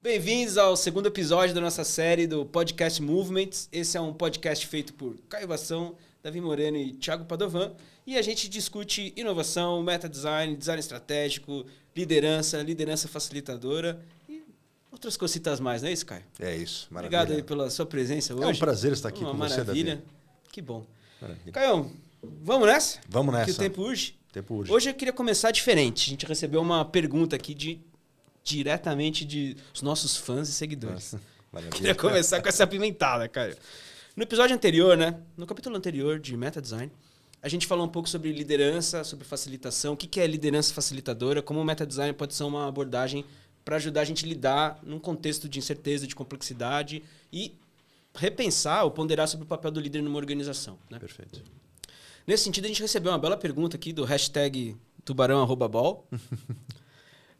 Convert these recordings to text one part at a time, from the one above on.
Bem-vindos ao segundo episódio da nossa série do Podcast Movements. Esse é um podcast feito por Caio Vação, Davi Moreno e Thiago Padovan. E a gente discute inovação, meta-design, design estratégico, liderança facilitadora e outras cositas mais, não é isso, Caio? É isso, maravilha. Obrigado aí pela sua presença hoje. É um prazer estar aqui com você, Davi. Maravilha, que bom. Maravilha. Caio, vamos nessa? Vamos nessa. Que o tempo urge. Hoje eu queria começar diferente. A gente recebeu uma pergunta aqui diretamente dos nossos fãs e seguidores. Nossa, queria começar com essa apimentada, Caio. No episódio anterior, né? No capítulo anterior de Meta Design, a gente falou um pouco sobre liderança, sobre facilitação, o que é liderança facilitadora, como o Meta Design pode ser uma abordagem para ajudar a gente a lidar num contexto de incerteza, de complexidade e repensar ou ponderar sobre o papel do líder numa organização. Né? Perfeito. Nesse sentido, a gente recebeu uma bela pergunta aqui do hashtag tubarão@bol.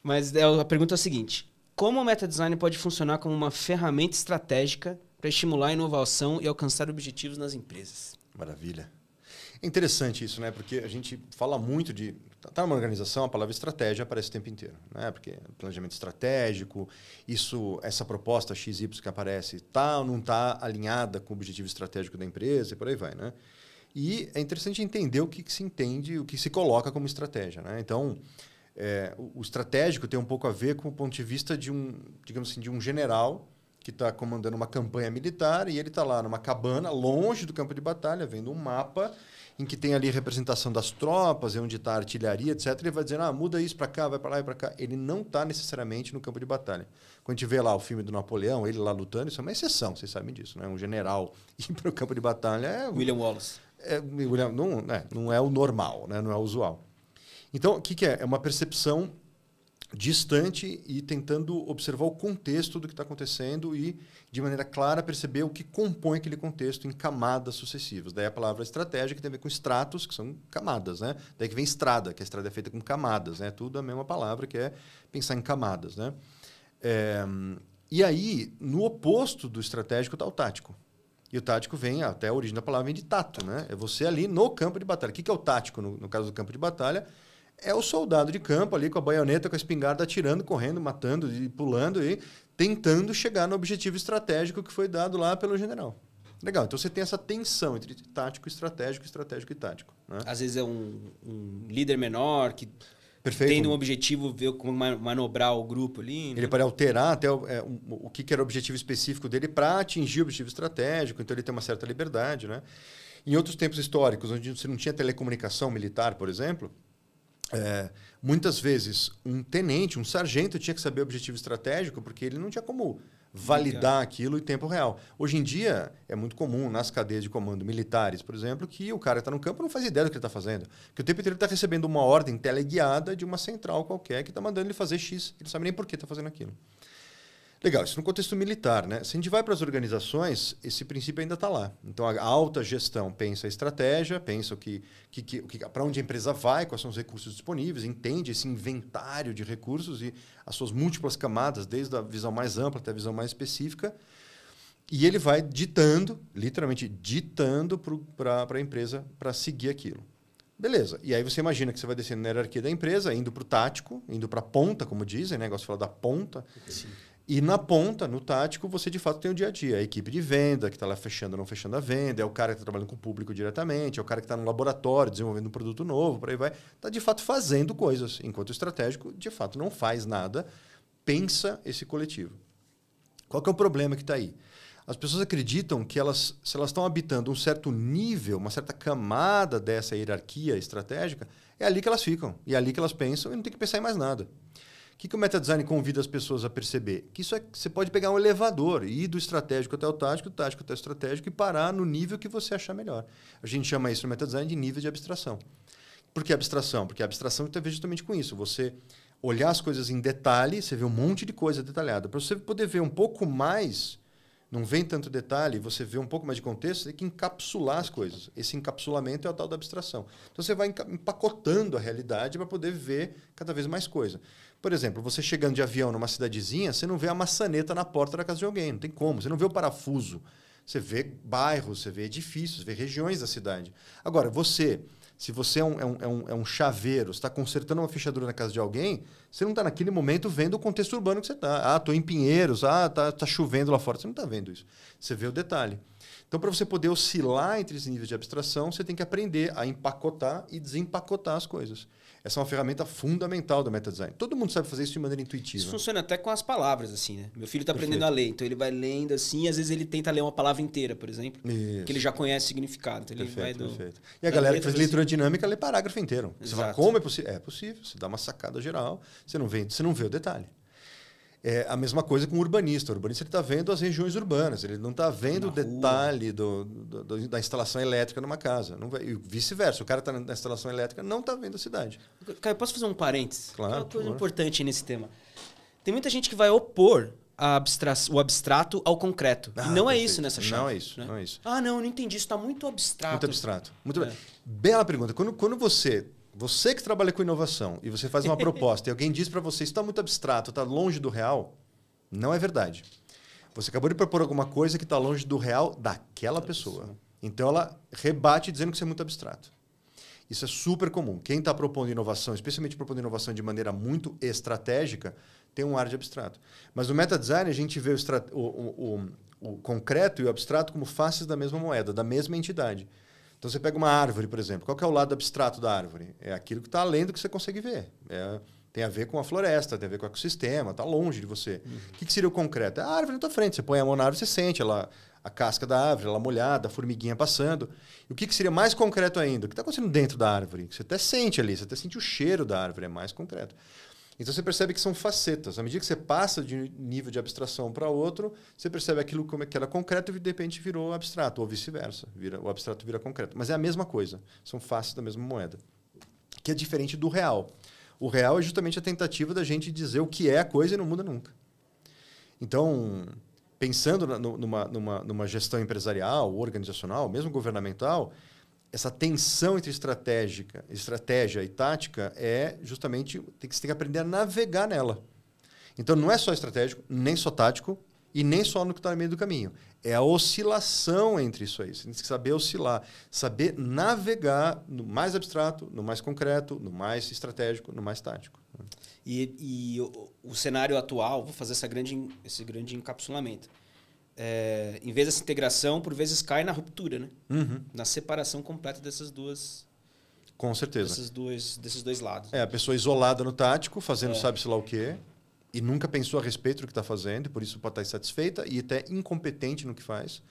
Mas a pergunta é a seguinte: como o Meta Design pode funcionar como uma ferramenta estratégica para estimular a inovação e alcançar objetivos nas empresas? Maravilha. É interessante isso, né? Porque a gente fala muito de... Tá numa organização, a palavra estratégia aparece o tempo inteiro, né? Porque planejamento estratégico, essa proposta XY que aparece, tá ou não está alinhada com o objetivo estratégico da empresa e por aí vai, né? E é interessante entender o que se entende, o que se coloca como estratégia, né? Então, o estratégico tem um pouco a ver com o ponto de vista de digamos assim, de um general que está comandando uma campanha militar e ele está lá numa cabana, longe do campo de batalha, vendo um mapa em que tem ali a representação das tropas, onde está a artilharia, etc. Ele vai dizendo, muda isso para cá, vai para lá e para cá. Ele não está necessariamente no campo de batalha. Quando a gente vê lá o filme do Napoleão, ele lá lutando, isso é uma exceção, vocês sabem disso, né? Um general ir para o campo de batalha é... William Wallace. Não é o normal, né? Não é o usual. Então, o que é? É uma percepção distante e tentando observar o contexto do que está acontecendo e, de maneira clara, perceber o que compõe aquele contexto em camadas sucessivas. Daí a palavra estratégia, que tem a ver com estratos, que são camadas, né? Daí que vem estrada, que a estrada é feita com camadas, né? Tudo a mesma palavra, que é pensar em camadas, né? E aí, no oposto do estratégico está o tático. E o tático vem, até a origem da palavra vem de tato, né? É você ali no campo de batalha. O que é o tático no caso do campo de batalha? É o soldado de campo ali com a baioneta, com a espingarda, atirando, correndo, matando e pulando e tentando chegar no objetivo estratégico que foi dado lá pelo general. Legal, então você tem essa tensão entre tático, estratégico e tático. Né? Às vezes é um líder menor que tem um objetivo, ver como manobrar o grupo ali. Né? Ele pode alterar até o que era o objetivo específico dele para atingir o objetivo estratégico, então ele tem uma certa liberdade. Né? Em outros tempos históricos, onde você não tinha telecomunicação militar, por exemplo, muitas vezes um tenente, um sargento tinha que saber o objetivo estratégico porque ele não tinha como validar aquilo em tempo real. Hoje em dia é muito comum nas cadeias de comando militares, por exemplo, que o cara está no campo e não faz ideia do que ele está fazendo. Que o tempo inteiro ele está recebendo uma ordem teleguiada de uma central qualquer que está mandando ele fazer X. Ele não sabe nem por que está fazendo aquilo. Legal, isso no contexto militar, né? Se a gente vai para as organizações, esse princípio ainda está lá. Então, a alta gestão pensa a estratégia, pensa para onde a empresa vai, quais são os recursos disponíveis, entende esse inventário de recursos e as suas múltiplas camadas, desde a visão mais ampla até a visão mais específica, e ele vai ditando, literalmente ditando para a empresa para seguir aquilo. Beleza, e aí você imagina que você vai descendo na hierarquia da empresa, indo para o tático, indo para a ponta, como dizem, né? Gosto de falar da ponta. Sim. E na ponta, no tático, você de fato tem o dia a dia. A equipe de venda, que está lá fechando ou não fechando a venda, é o cara que está trabalhando com o público diretamente, é o cara que está no laboratório desenvolvendo um produto novo, por aí vai. Está de fato fazendo coisas, enquanto o estratégico de fato não faz nada, pensa esse coletivo. Qual que é o problema que está aí? As pessoas acreditam que se elas estão habitando um certo nível, uma certa camada dessa hierarquia estratégica, é ali que elas ficam, e é ali que elas pensam e não tem que pensar em mais nada. O que o Meta Design convida as pessoas a perceber? Que você pode pegar um elevador e ir do estratégico até o tático até o estratégico e parar no nível que você achar melhor. A gente chama isso no Meta Design de nível de abstração. Por que abstração? Porque a abstração tem a ver justamente com isso. Você olhar as coisas em detalhe, você vê um monte de coisa detalhada. Para você poder ver um pouco mais, não vem tanto detalhe, você vê um pouco mais de contexto, você tem que encapsular as coisas. Esse encapsulamento é o tal da abstração. Então você vai empacotando a realidade para poder ver cada vez mais coisa. Por exemplo, você chegando de avião numa cidadezinha, você não vê a maçaneta na porta da casa de alguém, não tem como. Você não vê o parafuso. Você vê bairros, você vê edifícios, vê regiões da cidade. Agora, você Se você é um chaveiro, você está consertando uma fechadura na casa de alguém, você não está naquele momento vendo o contexto urbano que você está. Ah, estou em Pinheiros, tá chovendo lá fora. Você não está vendo isso. Você vê o detalhe. Então, para você poder oscilar entre esses níveis de abstração, você tem que aprender a empacotar e desempacotar as coisas. Essa é uma ferramenta fundamental do metadesign. Todo mundo sabe fazer isso de maneira intuitiva. Isso funciona até com as palavras, assim, né? Meu filho está aprendendo a ler, então ele vai lendo assim, e às vezes ele tenta ler uma palavra inteira, por exemplo, que ele já conhece o significado. Então ele vai perfeito. E a galera que faz leitura dinâmica lê parágrafo inteiro. Você fala, como é possível? É possível. Você dá uma sacada geral, você não vê o detalhe. É a mesma coisa com o urbanista. O urbanista está vendo as regiões urbanas, ele não está vendo o detalhe da instalação elétrica numa casa. Não vai, e vice-versa, o cara está na instalação elétrica não está vendo a cidade. Caio, posso fazer um parênteses? Claro. Uma coisa importante nesse tema. Tem muita gente que vai opor o abstrato ao concreto. E não é isso nessa chave. Não é isso, né? Não é isso. Ah, não entendi. Isso está muito abstrato. Muito abstrato. Muito bem. Bela pergunta. Quando você que trabalha com inovação e você faz uma proposta e alguém diz para você isso está muito abstrato, está longe do real, não é verdade. Você acabou de propor alguma coisa que está longe do real daquela pessoa. Então ela rebate dizendo que isso é muito abstrato. Isso é super comum. Quem está propondo inovação, especialmente propondo inovação de maneira muito estratégica, tem um ar de abstrato. Mas no metadesign a gente vê o concreto e o abstrato como faces da mesma moeda, da mesma entidade. Então, você pega uma árvore, por exemplo. Qual que é o lado abstrato da árvore? É aquilo que está além do que você consegue ver. Tem a ver com a floresta, tem a ver com o ecossistema, está longe de você. O que seria o concreto? É a árvore na tua frente. Você põe a mão na árvore, você sente a casca da árvore, ela molhada, a formiguinha passando. E o que seria mais concreto ainda? O que está acontecendo dentro da árvore? Você até sente ali, você até sente o cheiro da árvore, é mais concreto. Então, você percebe que são facetas. À medida que você passa de um nível de abstração para outro, você percebe aquilo como que era concreto e, de repente, virou abstrato, ou vice-versa. O abstrato vira concreto. Mas é a mesma coisa. São faces da mesma moeda. Que é diferente do real. O real é justamente a tentativa da gente dizer o que é a coisa e não muda nunca. Então, pensando numa gestão empresarial, organizacional, mesmo governamental, essa tensão entre estratégia e tática é justamente você tem que aprender a navegar nela. Então não é só estratégico, nem só tático e nem só no que está no meio do caminho. É a oscilação entre isso aí. Você tem que saber oscilar, saber navegar no mais abstrato, no mais concreto, no mais estratégico, no mais tático. E o cenário atual, vou fazer esse grande encapsulamento. Em vez dessa integração, por vezes cai na ruptura, né? Na separação completa dessas duas. Com certeza. Desses dois lados. A pessoa isolada no tático, fazendo sabe-se lá o quê, e nunca pensou a respeito do que está fazendo, e por isso pode estar insatisfeita e até incompetente no que faz.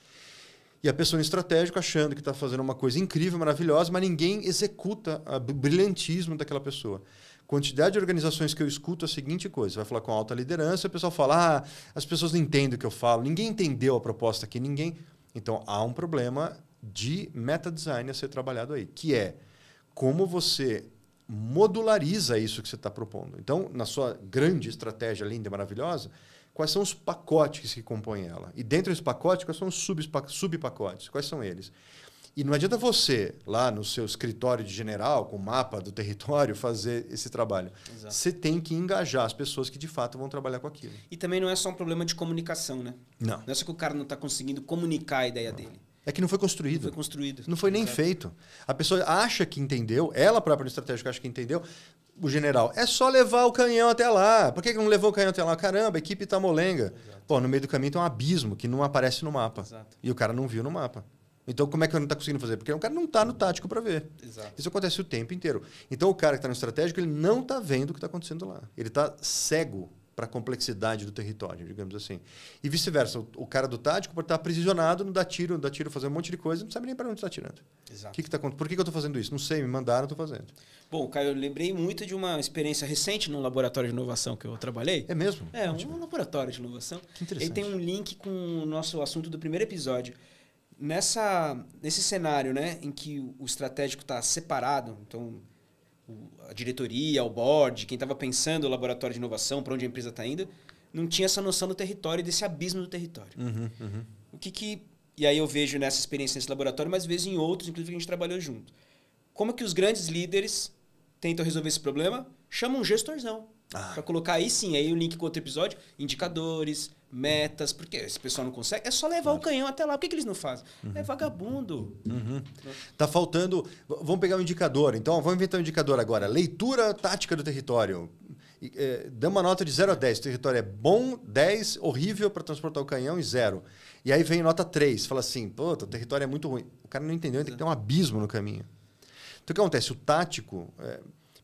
E a pessoa no estratégico achando que está fazendo uma coisa incrível, maravilhosa, mas ninguém executa o brilhantismo daquela pessoa. Quantidade de organizações que eu escuto é a seguinte coisa. Você vai falar com alta liderança, o pessoal fala, as pessoas não entendem o que eu falo, ninguém entendeu a proposta aqui, ninguém... Então, há um problema de meta-design a ser trabalhado aí, que é como você modulariza isso que você está propondo. Então, na sua grande estratégia linda e maravilhosa, quais são os pacotes que compõem ela? E dentro desse pacote, quais são os subpacotes? Quais são eles? E não adianta você, lá no seu escritório de general, com o mapa do território, fazer esse trabalho. Exato. Você tem que engajar as pessoas que, de fato, vão trabalhar com aquilo. E também não é só um problema de comunicação, né? Não. Não é só que o cara não está conseguindo comunicar a ideia dele. É que não foi construído. Não foi construído. Não foi nem feito. A pessoa acha que entendeu, ela própria no estratégico acha que entendeu. O general, é só levar o canhão até lá. Por que não levou o canhão até lá? Caramba, a equipe está molenga. Exato. Pô, no meio do caminho tem um abismo que não aparece no mapa. Exato. E o cara não viu no mapa. Então, como é que ele não está conseguindo fazer? Porque o cara não está no tático para ver. Exato. Isso acontece o tempo inteiro. Então, o cara que está no estratégico, ele não está vendo o que está acontecendo lá. Ele está cego para a complexidade do território, digamos assim. E vice-versa. O cara do tático pode estar aprisionado no dar tiro, fazer um monte de coisa, não sabe nem para onde está tirando. Exato. Por que eu estou fazendo isso? Não sei, me mandaram, estou fazendo. Bom, Caio, eu lembrei muito de uma experiência recente num laboratório de inovação que eu trabalhei. É mesmo? É, um laboratório de inovação. Que interessante. Ele tem um link com o nosso assunto do primeiro episódio. Nesse cenário, né, em que o estratégico está separado, então a diretoria, o board, quem estava pensando o laboratório de inovação, para onde a empresa está indo, não tinha essa noção do território e desse abismo do território. E aí eu vejo nessa experiência nesse laboratório, mas vejo em outros, inclusive que a gente trabalhou junto. Como que os grandes líderes tentam resolver esse problema? Chamam um gestorzão. Para colocar aí sim, aí o link com outro episódio, indicadores, metas, porque esse pessoal não consegue, é só levar o canhão até lá. Por que eles não fazem? É vagabundo. Tá faltando... Vamos pegar um indicador. Então, vamos inventar um indicador agora. Leitura tática do território. Dá uma nota de 0 a 10. O território é bom, 10, horrível para transportar o canhão e 0. E aí vem nota 3. Fala assim, pô, o território é muito ruim. O cara não entendeu, tem que ter um abismo no caminho. Então, o que acontece? O tático...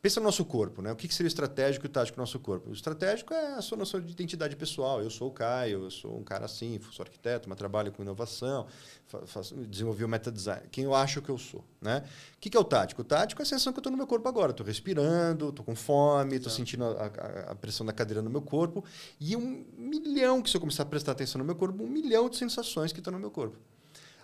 Pensa no nosso corpo, né? O que seria o estratégico e o tático no nosso corpo? O estratégico é a sua noção de identidade pessoal. Eu sou o Caio, eu sou um cara assim, sou arquiteto, mas trabalho com inovação, desenvolvi o meta-design. Quem eu acho que eu sou, né? O que é o tático? O tático é a sensação que eu estou no meu corpo agora. Estou respirando, estou com fome, estou sentindo a pressão da cadeira no meu corpo. E 1 milhão, que se eu começar a prestar atenção no meu corpo, 1 milhão de sensações que estão no meu corpo.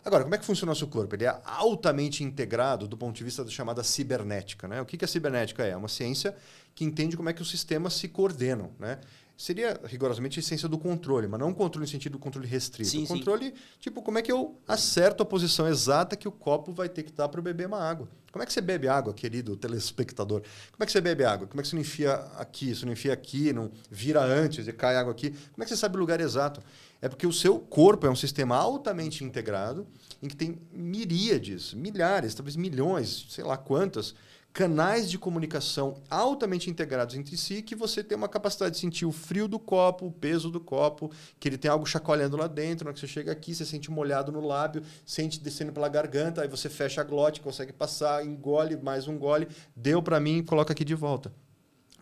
Agora, como é que funciona o nosso corpo? Ele é altamente integrado do ponto de vista da chamada cibernética, né? O que a cibernética é? É uma ciência que entende como é que os sistemas se coordenam, né? Seria rigorosamente a ciência do controle, mas não um controle no sentido do controle restrito. Sim, controle, tipo, como é que eu acerto a posição exata que o copo vai ter que estar para eu beber uma água. Como é que você bebe água, querido telespectador? Como é que você bebe água? Como é que você não enfia aqui, você não enfia aqui, não vira antes e cai água aqui? Como é que você sabe o lugar exato? É porque o seu corpo é um sistema altamente integrado em que tem miríades, milhares, talvez milhões, sei lá quantas, canais de comunicação altamente integrados entre si que você tem uma capacidade de sentir o frio do copo, o peso do copo, que ele tem algo chacoalhando lá dentro. Na hora que você chega aqui, você sente molhado no lábio, sente descendo pela garganta, aí você fecha a glote, consegue passar, engole, mais um gole, deu para mim, coloca aqui de volta.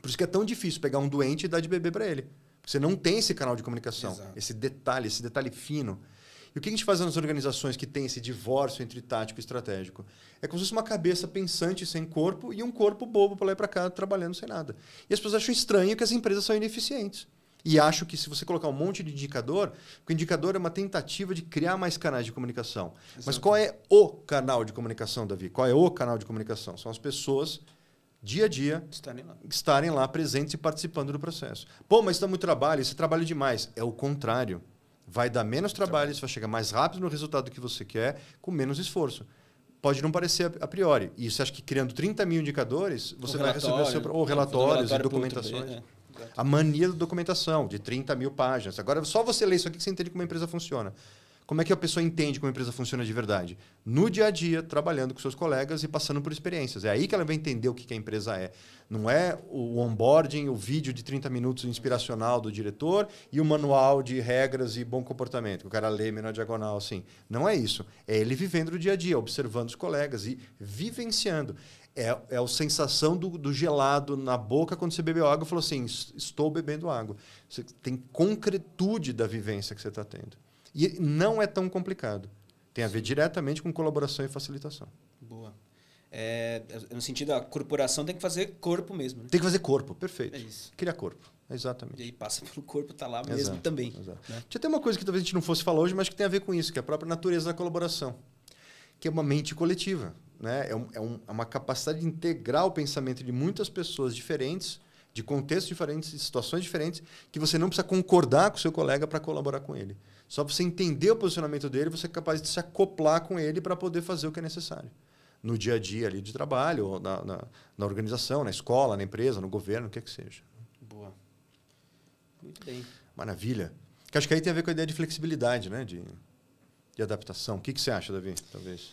Por isso que é tão difícil pegar um doente e dar de beber para ele. Você não tem esse canal de comunicação, esse detalhe fino. E o que a gente faz nas organizações que tem esse divórcio entre tático e estratégico? É como se fosse uma cabeça pensante sem corpo e um corpo bobo para lá e para cá trabalhando sem nada. E as pessoas acham estranho que as empresas são ineficientes. E acham que se você colocar um monte de indicador, o indicador é uma tentativa de criar mais canais de comunicação. Exato. Mas qual é o canal de comunicação, Davi? Qual é o canal de comunicação? São as pessoas... dia a dia, estarem lá presentes e participando do processo. Pô, mas dá muito trabalho, esse trabalho demais. É o contrário. Vai dar menos trabalho, você vai chegar mais rápido no resultado que você quer, com menos esforço. Pode não parecer a priori. E você acha que criando 30 mil indicadores, você vai receber relatórios e documentações. A mania da documentação, de 30 mil páginas. Agora, só você lê isso aqui que você entende como a empresa funciona. Como é que a pessoa entende como a empresa funciona de verdade? No dia a dia, trabalhando com seus colegas e passando por experiências. É aí que ela vai entender o que a empresa é. Não é o onboarding, o vídeo de 30 minutos inspiracional do diretor e o manual de regras e bom comportamento, que o cara lê na diagonal assim. Não é isso. É ele vivendo o dia a dia, observando os colegas e vivenciando. É a sensação do gelado na boca quando você bebeu água e falou assim, estou bebendo água. Você tem concretude da vivência que você está tendo. E não é tão complicado. Tem a ver diretamente com colaboração e facilitação. Boa. No sentido da corporação tem que fazer corpo mesmo. Né? Tem que fazer corpo, perfeito. É isso. Criar corpo, exatamente. E aí passa pelo corpo, está lá mesmo também. Exato. Né? Tinha até uma coisa que talvez a gente não fosse falar hoje, mas que tem a ver com isso, que é a própria natureza da colaboração. Que é uma mente coletiva. Né? É uma capacidade de integrar o pensamento de muitas pessoas diferentes, de contextos diferentes, de situações diferentes, que você não precisa concordar com o seu colega para colaborar com ele. Só você entender o posicionamento dele, você é capaz de se acoplar com ele para poder fazer o que é necessário. No dia a dia ali de trabalho, ou na organização, na escola, na empresa, no governo, o que é que seja. Boa. Muito bem. Maravilha. Que acho que aí tem a ver com a ideia de flexibilidade, né? de adaptação. O que você acha, Davi? Talvez.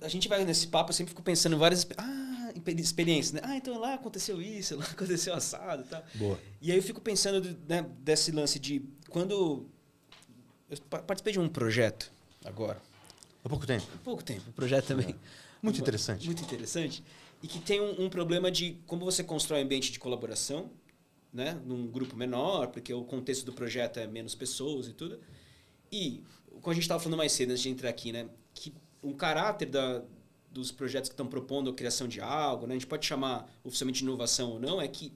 A gente vai nesse papo, eu sempre fico pensando em várias experiências. Né? Então lá aconteceu isso, lá aconteceu assado e tal. Boa. E aí eu fico pensando desse lance de quando... Eu participei de um projeto agora. Há pouco tempo? Há pouco tempo, o projeto também. Muito interessante. Muito interessante. E que tem um problema de como você constrói um ambiente de colaboração, né? Num grupo menor, porque o contexto do projeto é menos pessoas e tudo. E, como a gente estava falando mais cedo, antes de entrar aqui, né? Que um caráter dos projetos que estão propondo a criação de algo, né? A gente pode chamar oficialmente de inovação ou não, é que,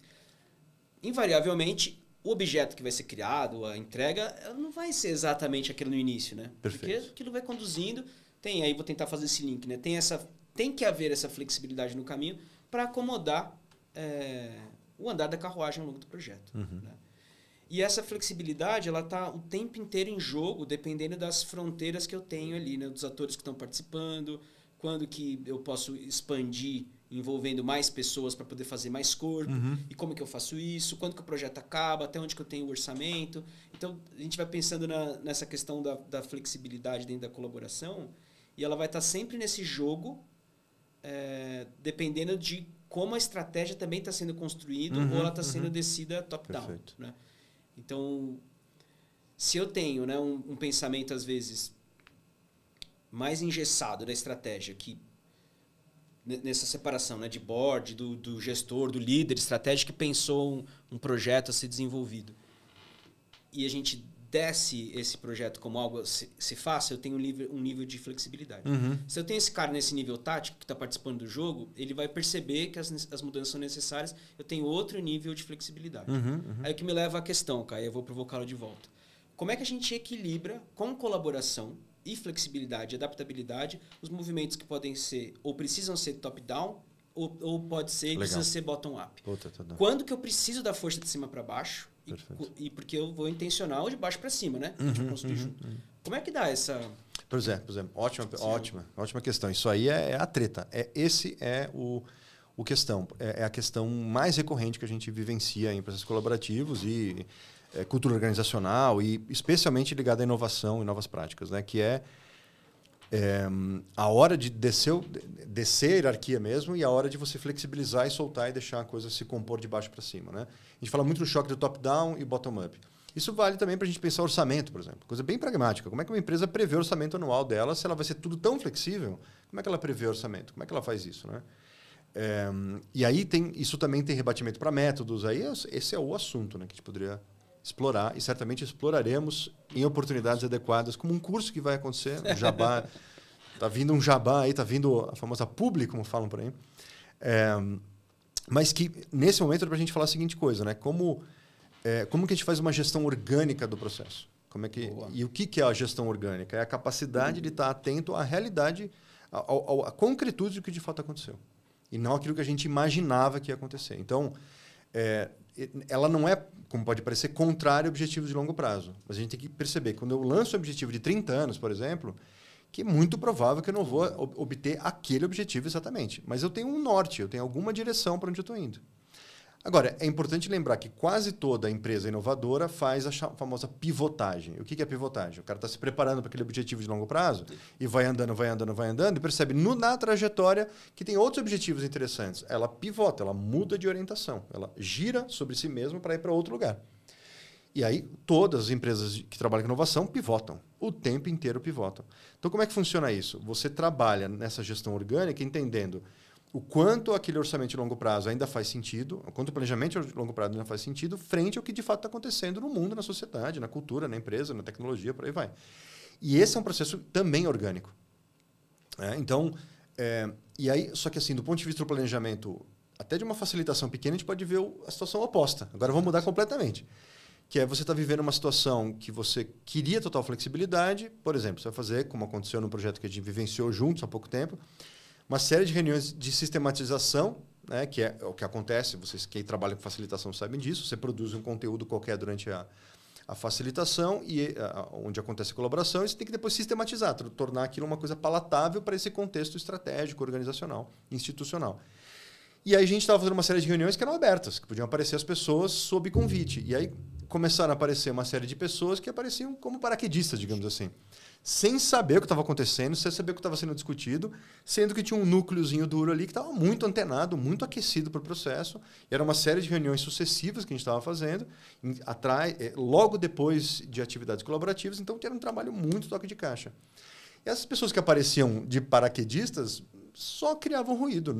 invariavelmente, o objeto que vai ser criado, a entrega, não vai ser exatamente aquilo no início, né? Perfeito. Porque aquilo vai conduzindo. Aí vou tentar fazer esse link, né? Tem que haver essa flexibilidade no caminho para acomodar o andar da carruagem ao longo do projeto. Uhum. Né? E essa flexibilidade, ela está o tempo inteiro em jogo, dependendo das fronteiras que eu tenho ali, né? Dos atores que estão participando, quando que eu posso expandir envolvendo mais pessoas para poder fazer mais corpo. E como que eu faço isso? Quando que o projeto acaba? Até onde que eu tenho o orçamento? Então, a gente vai pensando nessa questão da flexibilidade dentro da colaboração e ela vai estar sempre nesse jogo, dependendo de como a estratégia também está sendo construída ou ela está sendo descida top-down. Né? Então, se eu tenho, né, um pensamento, às vezes, mais engessado da estratégia, que nessa separação, né, de board, do gestor, do líder estratégico que pensou um projeto a ser desenvolvido, e a gente desce esse projeto como algo se faça, eu tenho um nível de flexibilidade. Se eu tenho esse cara nesse nível tático que está participando do jogo, ele vai perceber que as mudanças são necessárias, eu tenho outro nível de flexibilidade. Aí o que me leva à questão, Caio, eu vou provocá-lo de volta. Como é que a gente equilibra com colaboração e flexibilidade, adaptabilidade, os movimentos que podem ser ou precisam ser top-down ou pode ser precisa ser bottom-up? Quando que eu preciso da força de cima para baixo? E porque eu vou intencional de baixo para cima, né? Como é que dá essa... Por exemplo, ótima questão. Isso aí é a treta. Esse é o questão. É a questão mais recorrente que a gente vivencia em processos colaborativos e cultura organizacional e especialmente ligada à inovação e novas práticas, né? Que é a hora de descer a hierarquia mesmo e a hora de você flexibilizar e soltar e deixar a coisa se compor de baixo para cima. Né? A gente fala muito no choque do top-down e bottom-up. Isso vale também para a gente pensar orçamento, por exemplo. Coisa bem pragmática. Como é que uma empresa prevê o orçamento anual dela se ela vai ser tudo tão flexível? Como é que ela prevê o orçamento? Como é que ela faz isso? Né? E aí isso também tem rebatimento para métodos. Aí esse é o assunto, né, que a gente poderia explorar e certamente exploraremos em oportunidades adequadas, como um curso que vai acontecer, um jabá. Está vindo um jabá aí, está vindo a famosa publi, como falam por aí. Mas que, nesse momento, é para a gente falar a seguinte coisa, né? Como que a gente faz uma gestão orgânica do processo? E o que é a gestão orgânica? É a capacidade de estar atento à realidade, à concretude do que de fato aconteceu. E não aquilo que a gente imaginava que ia acontecer. Então, ela não é, como pode parecer, contrária a objetivos de longo prazo. Mas a gente tem que perceber, quando eu lanço um objetivo de 30 anos, por exemplo, que é muito provável que eu não vou obter aquele objetivo exatamente. Mas eu tenho um norte, eu tenho alguma direção para onde eu estou indo. Agora, é importante lembrar que quase toda empresa inovadora faz a famosa pivotagem. O que é pivotagem? O cara está se preparando para aquele objetivo de longo prazo e vai andando e percebe na trajetória que tem outros objetivos interessantes. Ela pivota, ela muda de orientação, ela gira sobre si mesma para ir para outro lugar. E aí, todas as empresas que trabalham com inovação pivotam. O tempo inteiro pivotam. Então, como é que funciona isso? Você trabalha nessa gestão orgânica entendendo o quanto aquele orçamento de longo prazo ainda faz sentido, o quanto o planejamento de longo prazo ainda faz sentido, frente ao que de fato está acontecendo no mundo, na sociedade, na cultura, na empresa, na tecnologia, por aí vai. E esse é um processo também orgânico. Então, e aí, só que assim, do ponto de vista do planejamento, até de uma facilitação pequena, a gente pode ver a situação oposta. Agora, vamos mudar completamente. Que é você está vivendo uma situação que você queria total flexibilidade. Por exemplo, você vai fazer, como aconteceu no projeto que a gente vivenciou juntos há pouco tempo, uma série de reuniões de sistematização, né, que é o que acontece, vocês que trabalham com facilitação sabem disso, você produz um conteúdo qualquer durante a facilitação, onde acontece a colaboração, e você tem que depois sistematizar, tornar aquilo uma coisa palatável para esse contexto estratégico, organizacional, institucional. E aí a gente estava fazendo uma série de reuniões que eram abertas, que podiam aparecer as pessoas sob convite. E aí começaram a aparecer uma série de pessoas que apareciam como paraquedistas, digamos assim. Sem saber o que estava acontecendo, sem saber o que estava sendo discutido, sendo que tinha um núcleozinho duro ali que estava muito antenado, muito aquecido para o processo. E era uma série de reuniões sucessivas que a gente estava fazendo, logo depois de atividades colaborativas. Então, era um trabalho muito toque de caixa. E essas pessoas que apareciam de paraquedistas só criavam ruído.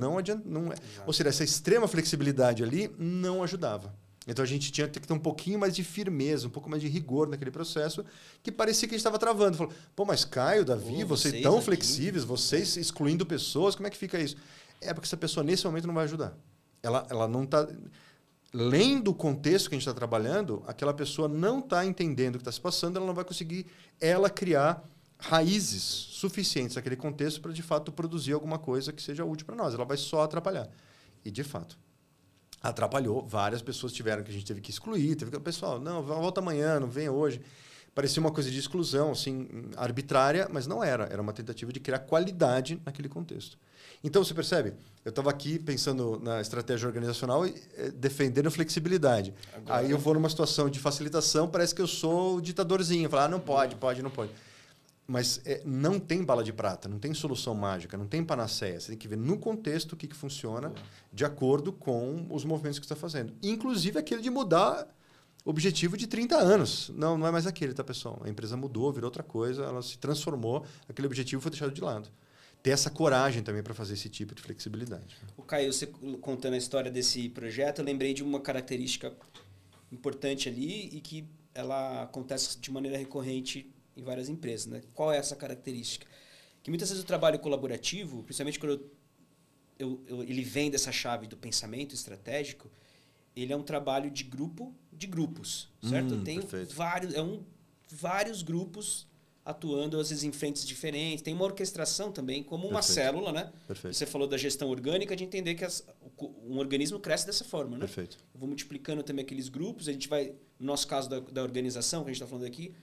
Ou seja, essa extrema flexibilidade ali não ajudava. Então a gente tinha que ter um pouquinho mais de firmeza, um pouco mais de rigor naquele processo, que parecia que a gente estava travando. Falou, pô, mas Caio, Davi, vocês tão flexíveis, vocês excluindo pessoas, como é que fica isso? É porque essa pessoa nesse momento não vai ajudar. Ela não está... Além do contexto que a gente está trabalhando, aquela pessoa não está entendendo o que está se passando, ela não vai conseguir criar raízes suficientes naquele contexto para, de fato, produzir alguma coisa que seja útil para nós. Ela vai só atrapalhar. E, de fato, atrapalhou. Várias pessoas a gente teve que excluir. Pessoal, não, volta amanhã, não vem hoje. parecia uma coisa de exclusão, assim, arbitrária, mas não era. Era uma tentativa de criar qualidade naquele contexto. Então, você percebe? Eu estava aqui pensando na estratégia organizacional e defendendo flexibilidade. Agora, aí eu vou numa situação de facilitação, parece que eu sou o ditadorzinho. Falar, não pode. Mas não tem bala de prata, não tem solução mágica, não tem panaceia. Você tem que ver no contexto o que funciona de acordo com os movimentos que você está fazendo. Inclusive aquele de mudar objetivo de 30 anos. Não é mais aquele, tá, pessoal? A empresa mudou, virou outra coisa, ela se transformou, aquele objetivo foi deixado de lado. Ter essa coragem também para fazer esse tipo de flexibilidade. O Caio, você contando a história desse projeto, eu lembrei de uma característica importante ali e que ela acontece de maneira recorrente em várias empresas, né? Qual é essa característica? Que muitas vezes o trabalho colaborativo, principalmente quando ele vem dessa chave do pensamento estratégico, ele é um trabalho de grupos, certo? Tem vários grupos atuando, às vezes, em frentes diferentes. Tem uma orquestração também, como uma célula, né? Perfeito. Você falou da gestão orgânica, de entender que um organismo cresce dessa forma, né? Perfeito. Eu vou multiplicando também aqueles grupos, a gente vai, no nosso caso da organização, que a gente está falando aqui,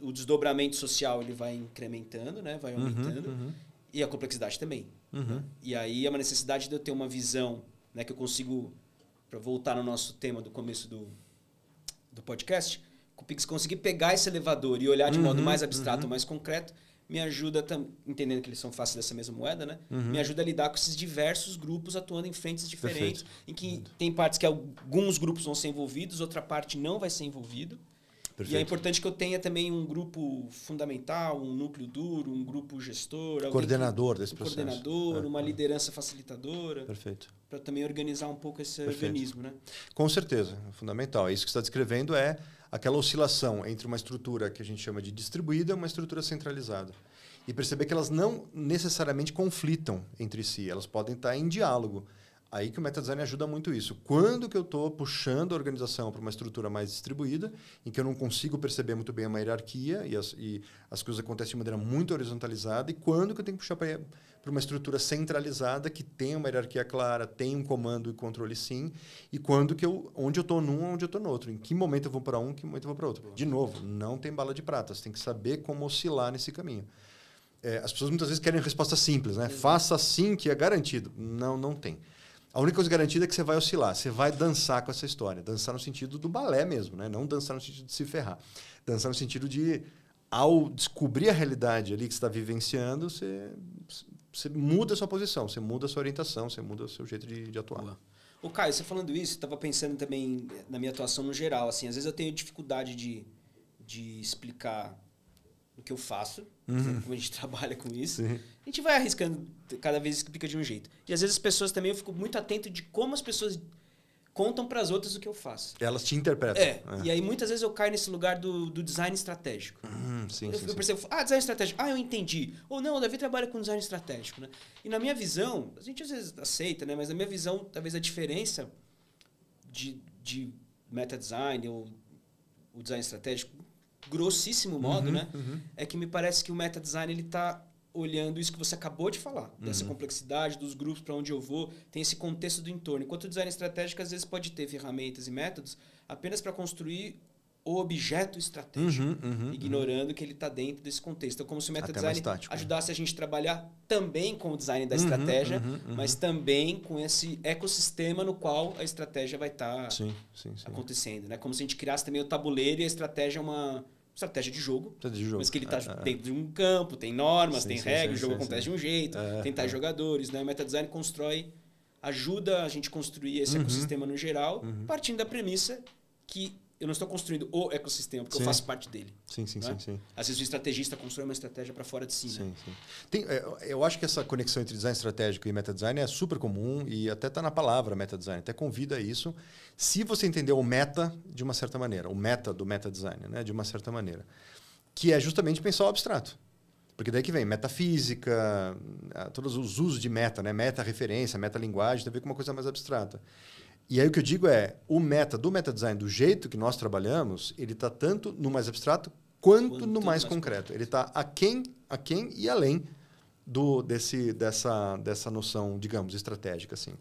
o desdobramento social ele vai incrementando, né? Vai aumentando, e a complexidade também. Né? E aí é uma necessidade de eu ter uma visão, né, que eu consigo, para voltar no nosso tema do começo do podcast, conseguir pegar esse elevador e olhar de modo mais abstrato, mais concreto, me ajuda, entendendo que eles são faces dessa mesma moeda, né? Me ajuda a lidar com esses diversos grupos atuando em frentes diferentes, em que tem partes que alguns grupos vão ser envolvidos, outra parte não vai ser envolvido. Perfeito. E é importante que eu tenha também um grupo fundamental, um núcleo duro, um grupo gestor. Coordenador desse processo. Coordenador, uma liderança facilitadora. Perfeito. Para também organizar um pouco esse organismo, né? Com certeza, é fundamental. Isso que você está descrevendo é aquela oscilação entre uma estrutura que a gente chama de distribuída e uma estrutura centralizada. E perceber que elas não necessariamente conflitam entre si, elas podem estar em diálogo. Aí que o metadesign ajuda muito isso. Quando que eu estou puxando a organização para uma estrutura mais distribuída, em que eu não consigo perceber muito bem uma hierarquia e as coisas acontecem de maneira muito horizontalizada, e quando que eu tenho que puxar para uma estrutura centralizada que tem uma hierarquia clara, tem um comando e controle sim, e quando que onde eu estou num, onde eu estou no outro. Em que momento eu vou para um, em que momento eu vou para outro. De novo, não tem bala de prata, você tem que saber como oscilar nesse caminho. As pessoas muitas vezes querem resposta simples, né? Faça assim que é garantido. Não tem. A única coisa garantida é que você vai oscilar, você vai dançar com essa história. Dançar no sentido do balé mesmo, né? Não dançar no sentido de se ferrar. Dançar no sentido de, ao descobrir a realidade ali que você está vivenciando, você muda a sua posição, você muda a sua orientação, você muda o seu jeito de atuar. Boa. Ô, Caio, você falando isso, eu estava pensando também na minha atuação no geral. Assim, às vezes eu tenho dificuldade de explicar o que eu faço, como a gente trabalha com isso. Sim. A gente vai arriscando, cada vez explica de um jeito. E às vezes as pessoas também, eu fico muito atento de como as pessoas contam para as outras o que eu faço. Elas te interpretam. E aí muitas vezes eu caio nesse lugar do design estratégico. Eu percebo, design estratégico, eu entendi. Ou não, o Davi trabalha com design estratégico. Né? E na minha visão, a gente às vezes aceita, né? Mas na minha visão, talvez a diferença de meta-design ou o design estratégico, grossíssimo modo, né? É que me parece que o meta-design ele está olhando isso que você acabou de falar, dessa complexidade dos grupos, para onde eu vou, tem esse contexto do entorno. Enquanto o design estratégico, às vezes, pode ter ferramentas e métodos apenas para construir o objeto estratégico, ignorando que ele está dentro desse contexto. Então, como se o meta-design ajudasse a gente a trabalhar também com o design da estratégia, mas também com esse ecossistema no qual a estratégia vai estar acontecendo. Né? Como se a gente criasse também o tabuleiro e a estratégia é uma estratégia de jogo, mas que ele está dentro de um campo, tem normas, tem regras, o jogo acontece de um jeito, tem tais jogadores. Né? O metadesign ajuda a gente a construir esse ecossistema no geral, partindo da premissa que eu não estou construindo o ecossistema, porque eu faço parte dele. Sim. Às vezes o estrategista constrói uma estratégia para fora de si. Né? Eu acho que essa conexão entre design estratégico e metadesign é super comum e até está na palavra metadesign, até convida a isso, se você entender o meta de uma certa maneira, o meta do metadesign, né, de uma certa maneira, que é justamente pensar o abstrato. Porque daí que vem metafísica, todos os usos de meta, né, meta-referência, meta-linguagem, tem a ver com uma coisa mais abstrata. E aí o que eu digo é, o meta do metadesign, do jeito que nós trabalhamos, ele está tanto no mais abstrato quanto no mais concreto. Ele está aquém e além dessa noção, digamos, estratégica, assim.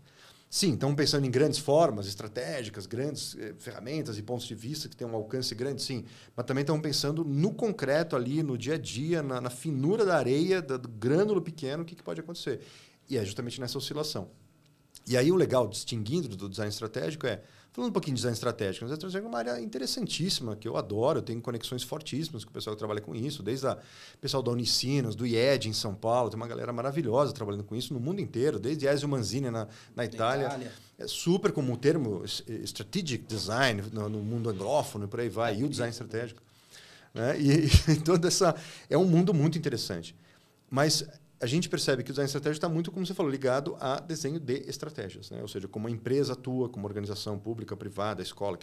Sim, estão pensando em grandes formas estratégicas, grandes ferramentas e pontos de vista que têm um alcance grande, sim. Mas também estão pensando no concreto ali, no dia a dia, na finura da areia, do grânulo pequeno, o que pode acontecer. E é justamente nessa oscilação. E aí o legal, distinguindo do design estratégico, falando um pouquinho de design estratégico, o design estratégico é uma área interessantíssima, que eu adoro, eu tenho conexões fortíssimas com o pessoal que trabalha com isso, desde o pessoal da Unicinos, do IED em São Paulo, tem uma galera maravilhosa trabalhando com isso no mundo inteiro, desde Ezio Manzini na Itália. É super como o termo strategic design no mundo anglófono e por aí vai, e o design estratégico. Né? E toda essa... É um mundo muito interessante. Mas a gente percebe que o design estratégico está muito, como você falou, ligado a desenho de estratégias. Né? Ou seja, como a empresa atua, como organização pública, privada, escola,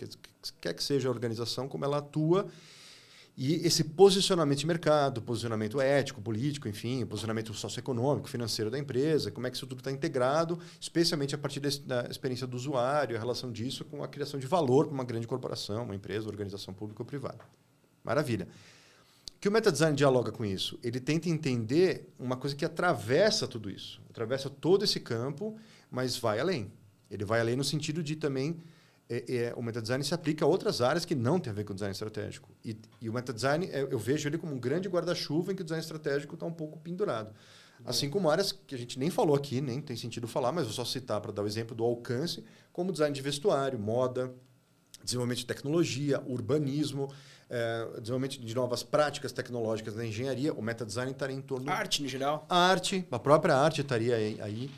quer que seja a organização, como ela atua. E esse posicionamento de mercado, posicionamento ético, político, enfim, posicionamento socioeconômico, financeiro da empresa, como é que isso tudo está integrado, especialmente a partir da experiência do usuário, a relação disso com a criação de valor para uma grande corporação, uma empresa, organização pública ou privada. Maravilha. Que o metadesign dialoga com isso? Ele tenta entender uma coisa que atravessa tudo isso, atravessa todo esse campo, mas vai além. Ele vai além no sentido de também o metadesign se aplica a outras áreas que não têm a ver com o design estratégico. E o metadesign, eu vejo ele como um grande guarda-chuva em que o design estratégico está um pouco pendurado. Assim como áreas que a gente nem falou aqui, nem tem sentido falar, mas vou só citar para dar o exemplo do alcance, como design de vestuário, moda, desenvolvimento de tecnologia, urbanismo, desenvolvimento de novas práticas tecnológicas na engenharia. O metadesign estaria em torno... Arte, no geral. A própria arte estaria aí,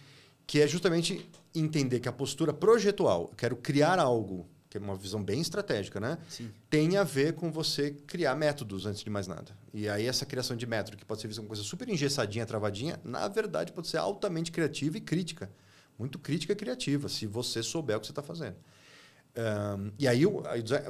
que é justamente entender que a postura projetual, eu quero criar algo, que é uma visão bem estratégica, né? Sim. Tem a ver com você criar métodos antes de mais nada. E aí essa criação de método, que pode ser vista como uma coisa super engessadinha, travadinha, na verdade pode ser altamente criativa e crítica. Muito crítica e criativa, se você souber o que você está fazendo. E aí o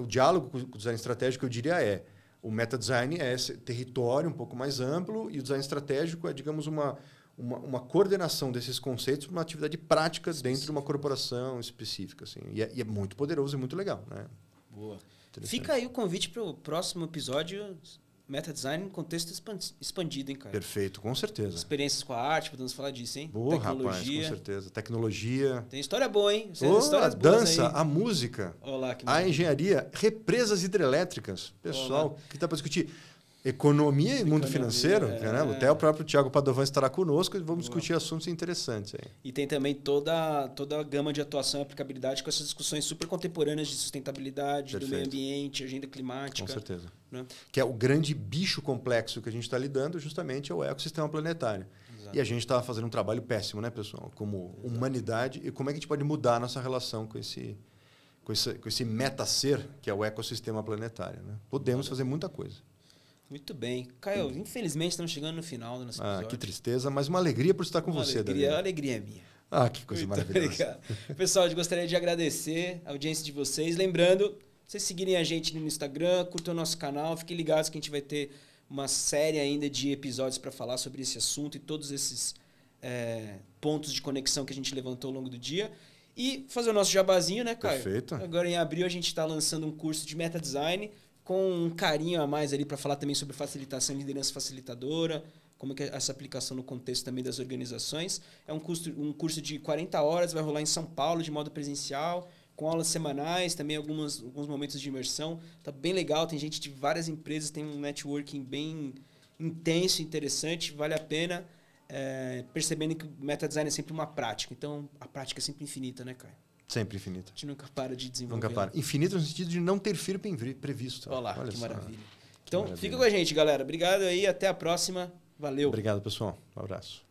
diálogo com o design estratégico, eu diria, o metadesign é esse território um pouco mais amplo e o design estratégico é, digamos, uma coordenação desses conceitos para uma atividade prática dentro de uma corporação específica. Assim. E é muito poderoso e muito legal. Né? Boa. Fica aí o convite para o próximo episódio, metadesign em contexto expandido, hein, cara? Perfeito, com certeza. Experiências com a arte, podemos falar disso, hein? Boa, rapaz, com certeza. Tecnologia. Tem história boa, hein? A dança, a música, olá, a engenharia, represas hidrelétricas. Pessoal, que está para discutir economia e mundo financeiro. Até o próprio Thiago Padovan estará conosco e vamos discutir assuntos interessantes aí. E tem também toda a gama de atuação e aplicabilidade com essas discussões super contemporâneas de sustentabilidade, Perfeito. do meio ambiente, agenda climática. Com certeza. Né? Que é o grande bicho complexo que a gente está lidando, justamente é o ecossistema planetário. Exato. E a gente está fazendo um trabalho péssimo, né, pessoal? Como humanidade. E como é que a gente pode mudar a nossa relação com esse meta-ser, que é o ecossistema planetário? Né? Podemos fazer muita coisa. Muito bem. Caio, infelizmente estamos chegando no final do nosso episódio. Que tristeza, mas uma alegria por estar com você, Davi. A alegria é minha. Que coisa maravilhosa. Obrigado. Pessoal, eu gostaria de agradecer a audiência de vocês. Lembrando, vocês seguirem a gente no Instagram, curtam o nosso canal, fiquem ligados que a gente vai ter uma série ainda de episódios para falar sobre esse assunto e todos esses pontos de conexão que a gente levantou ao longo do dia. E fazer o nosso jabazinho, né, Caio? Perfeito. Agora, em abril, a gente está lançando um curso de metadesign com um carinho a mais ali para falar também sobre facilitação e liderança facilitadora, como é que é essa aplicação no contexto também das organizações. É um curso de 40 horas, vai rolar em São Paulo de modo presencial, com aulas semanais, também alguns momentos de imersão. Tá bem legal, tem gente de várias empresas, tem um networking bem intenso, interessante, vale a pena, percebendo que o metadesign é sempre uma prática. Então, a prática é sempre infinita, né, Caio? Sempre infinita. A gente nunca para de desenvolver. Nunca para. Infinita no sentido de não ter fim previsto. Olha que maravilha. Então, fica com a gente, galera. Obrigado aí. Até a próxima. Valeu. Obrigado, pessoal. Um abraço.